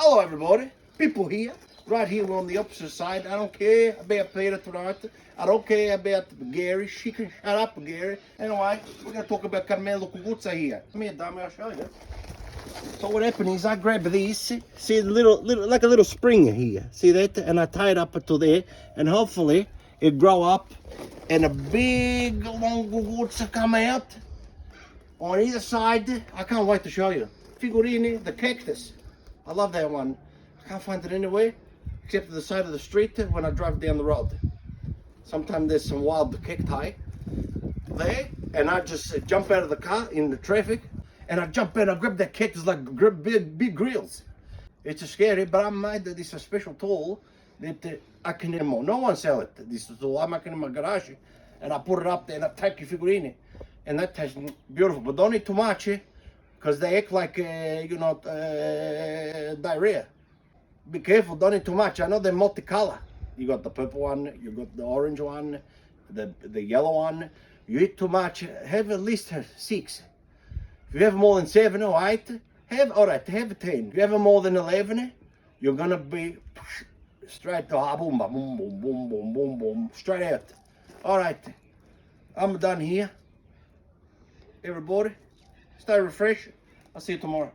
Hello everybody, people here, right here we're on the opposite side. I don't care about Peter tonight. I don't care about Gary. She can shut up, Gary. Anyway, we're going to talk about Carmelo Cucuzza here. Come here, dummy, I'll show you. So what happened is I grab these, see the little, like a little spring here, see that? And I tie it up to there, and hopefully it grow up and a big long Cucuzza come out on either side. I can't wait to show you. Figurini, the cactus. I love that one. I can't find it anywhere except to the side of the street when I drive down the road. Sometimes there's some wild cacti there, and I just jump out of the car in the traffic, and I jump out, I grab that cactus like grab big grills. It's scary, but I made this a special tool that I can anymore. No one sell it. This tool I make it in my garage, and I put it up there and I take your figurini, and that tastes beautiful. But don't eat too much, because they act like diarrhea. Be careful, don't eat too much. I know they're multicolor. You got the purple one, you got the orange one, the yellow one. You eat too much, have at least 6. If you have more than 7 or 8, have 10. If you have more than 11, you're gonna be straight to boom, boom, boom, boom, boom, boom, boom, straight out. All right, I'm done here. Everybody, stay refreshed. I'll see you tomorrow.